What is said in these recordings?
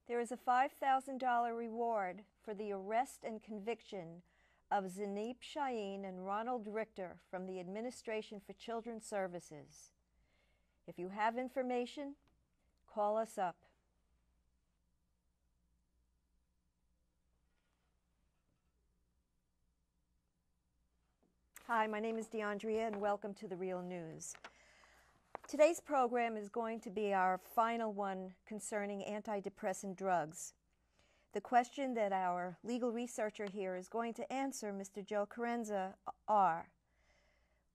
There is a $5,000 reward for the arrest and conviction of Zaneep Shaheen and Ronald Richter from the Administration for Children's Services. If you have information, call us up. Hi, my name is DeAndrea, and welcome to The Real News. Today's program is going to be our final one concerning antidepressant drugs. The question that our legal researcher here is going to answer, Mr. Joe Carenza, are: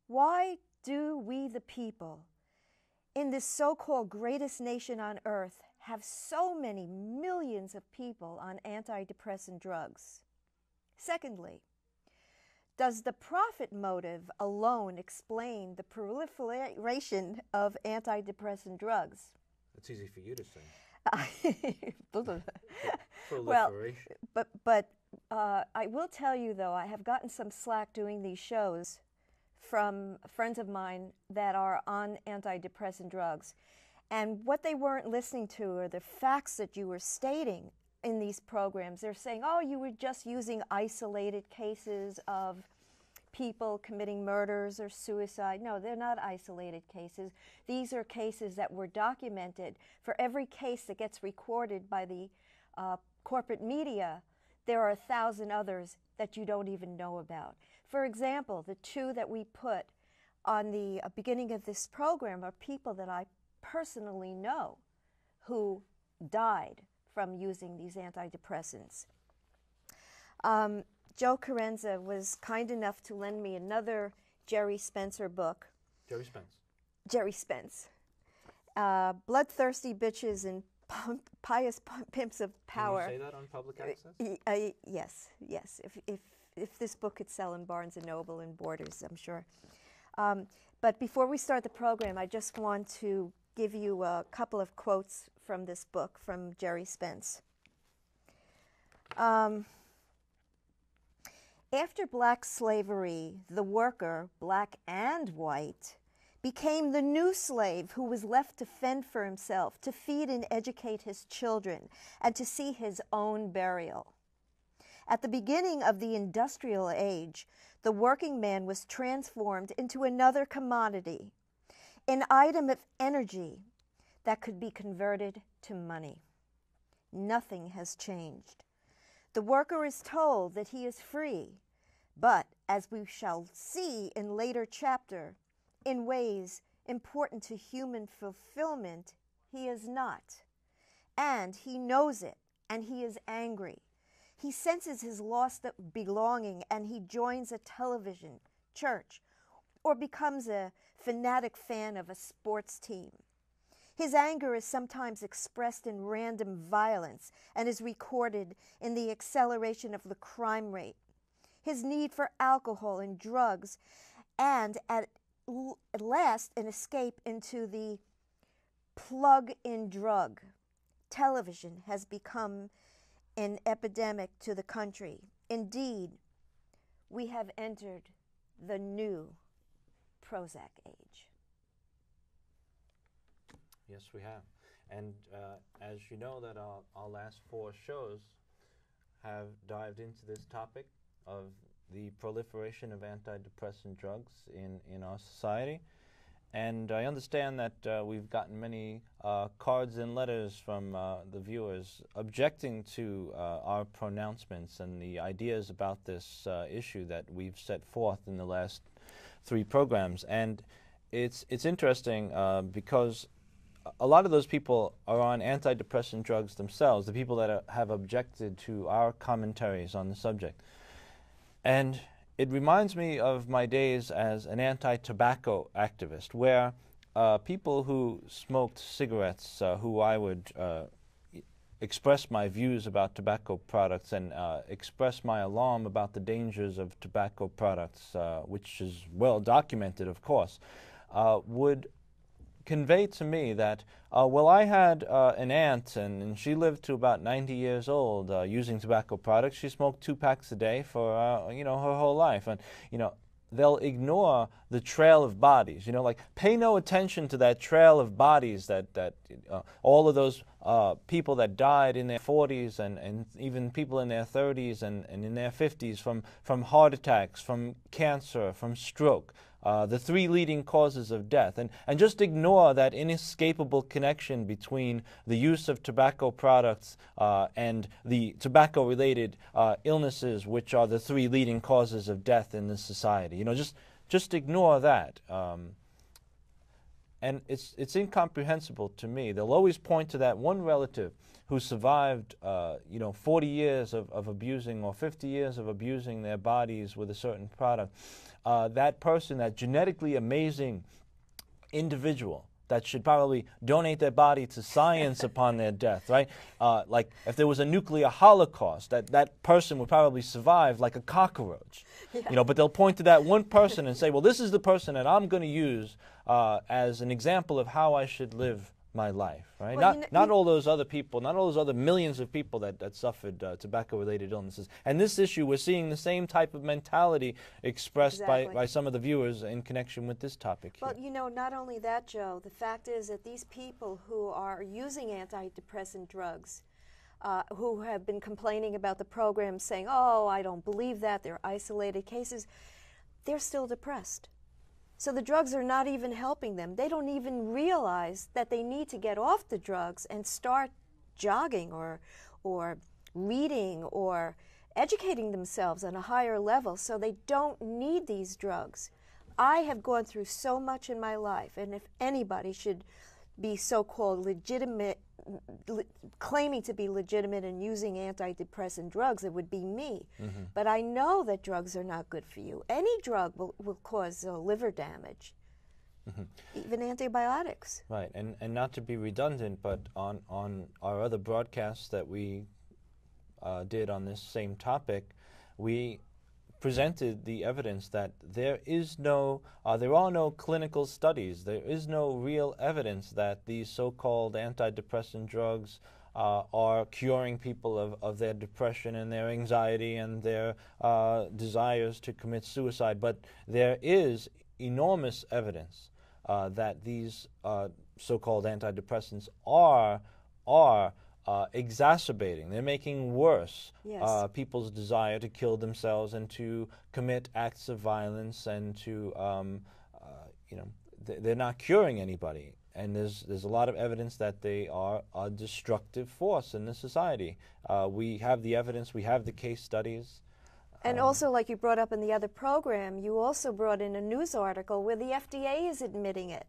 why do we the people in this so-called greatest nation on earth have so many millions of people on antidepressant drugs? Secondly, does the profit motive alone explain the proliferation of antidepressant drugs? It's easy for you to say. Well, but I will tell you, though, I have gotten some slack doing these shows from friends of mine that are on antidepressant drugs. And what they weren't listening to are the facts that you were stating in these programs. They're saying, oh, you were just using isolated cases of people committing murders or suicide. No, they're not isolated cases. These are cases that were documented. For every case that gets recorded by the corporate media, there are 1,000 others that you don't even know about. For example, the two that we put on the beginning of this program are people that I personally know who died from using these antidepressants. Joe Carenza was kind enough to lend me another Jerry Spencer book. Jerry Spence. Jerry Spence. Bloodthirsty Bitches and Pious Pimps of Power. Can you say that on public access? Yes, yes. If this book could sell in Barnes & Noble and Borders, I'm sure. But before we start the program, I just want to give you a couple of quotes from this book from Jerry Spence. After black slavery, the worker, black and white, became the new slave who was left to fend for himself, to feed and educate his children, and to see his own burial. At the beginning of the industrial age, the working man was transformed into another commodity, an item of energy that could be converted to money. Nothing has changed. The worker is told that he is free, but as we shall see in later chapter, in ways important to human fulfillment, he is not. And he knows it, and he is angry. He senses his lost belonging, and he joins a television, church, or becomes a fanatic fan of a sports team. His anger is sometimes expressed in random violence and is recorded in the acceleration of the crime rate. His need for alcohol and drugs, and at last an escape into the plug-in drug. Television has become an epidemic to the country. Indeed, we have entered the new Prozac age. Yes, we have. And as you know, that our last 4 shows have dived into this topic of the proliferation of antidepressant drugs in our society. And I understand that we've gotten many cards and letters from the viewers objecting to our pronouncements and the ideas about this issue that we've set forth in the last 3 programs. And it's interesting because a lot of those people are on antidepressant drugs themselves, the people that have objected to our commentaries on the subject. And it reminds me of my days as an anti-tobacco activist, where people who smoked cigarettes, who I would express my views about tobacco products and express my alarm about the dangers of tobacco products, which is well documented, of course, would convey to me that, well, I had an aunt, and she lived to about 90 years old using tobacco products. She smoked 2 packs a day for, her whole life. And, they'll ignore the trail of bodies. You know, like pay no attention to that trail of bodies that all of those people that died in their 40s and even people in their 30s and in their 50s from heart attacks, from cancer, from stroke. The three leading causes of death, and just ignore that inescapable connection between the use of tobacco products and the tobacco-related illnesses, which are the three leading causes of death in this society. You know, just ignore that. And it's incomprehensible to me. They'll always point to that one relative who survived, 40 years of abusing or 50 years of abusing their bodies with a certain product. That person, that genetically amazing individual that should probably donate their body to science upon their death, right? Like if there was a nuclear holocaust, that person would probably survive like a cockroach. Yeah. You know, but they'll point to that one person and say, well, this is the person that I'm going to use as an example of how I should live my life, right? Well, not all those other people, not all those other millions of people that suffered tobacco-related illnesses. And this issue, we're seeing the same type of mentality expressed by some of the viewers in connection with this topic here. Well, you know, not only that, Joe, the fact is that these people who are using antidepressant drugs, who have been complaining about the program, saying, oh, I don't believe that, they're isolated cases, they're still depressed. So the drugs are not even helping them. They don't even realize that they need to get off the drugs and start jogging or reading or educating themselves on a higher level, so they don't need these drugs. I have gone through so much in my life, and if anybody should be so-called legitimate, claiming to be legitimate and using antidepressant drugs, it would be me. Mm-hmm. But I know that drugs are not good for you. Any drug will cause liver damage, mm-hmm. even antibiotics. Right, and not to be redundant, but on our other broadcasts that we did on this same topic, we presented the evidence that there are no clinical studies. There is no real evidence that these so-called antidepressant drugs are curing people of their depression and their anxiety and their desires to commit suicide. But there is enormous evidence that these so-called antidepressants are exacerbating. They're making worse people's desire to kill themselves and to commit acts of violence and to, they're not curing anybody. And there's a lot of evidence that they are a destructive force in the society. We have the evidence. We have the case studies. And also, like you brought up in the other program, you also brought in a news article where the FDA is admitting it.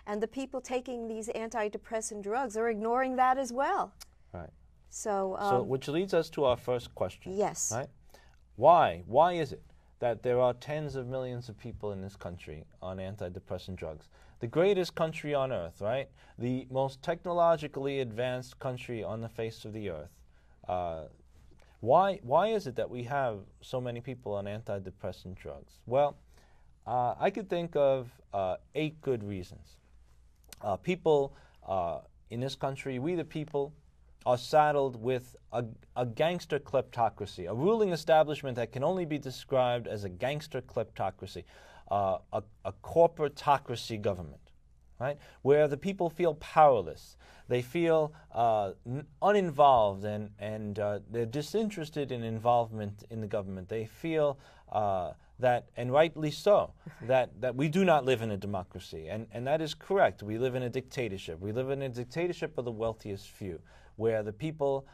And the people taking these antidepressant drugs are ignoring that as well. Right. So which leads us to our first question. Yes. Right? Why is it that there are tens of millions of people in this country on antidepressant drugs? The greatest country on earth, right? The most technologically advanced country on the face of the earth. Why is it that we have so many people on antidepressant drugs? Well, I could think of 8 good reasons. People in this country, we the people, are saddled with a gangster kleptocracy, a ruling establishment that can only be described as a gangster kleptocracy, a corporatocracy government, right? Where the people feel powerless. They feel uninvolved and they're disinterested in involvement in the government. They feel that, and rightly so, that we do not live in a democracy. And that is correct. We live in a dictatorship. We live in a dictatorship of the wealthiest few, where the people,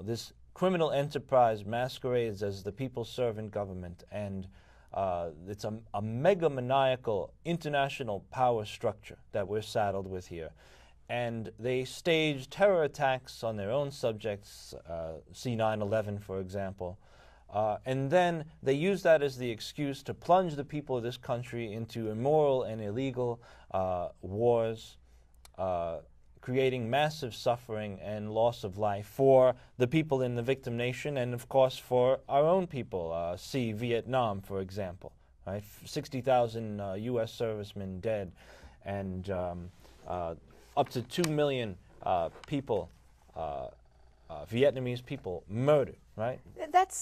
this criminal enterprise masquerades as the people's servant government, and it's a megamaniacal international power structure that we're saddled with here. And they stage terror attacks on their own subjects, see 9/11, for example. And then they use that as the excuse to plunge the people of this country into immoral and illegal wars, creating massive suffering and loss of life for the people in the victim nation and, of course, for our own people. See Vietnam, for example, right? 60,000 U.S. servicemen dead, and up to 2 million people, Vietnamese people, murdered, right? That's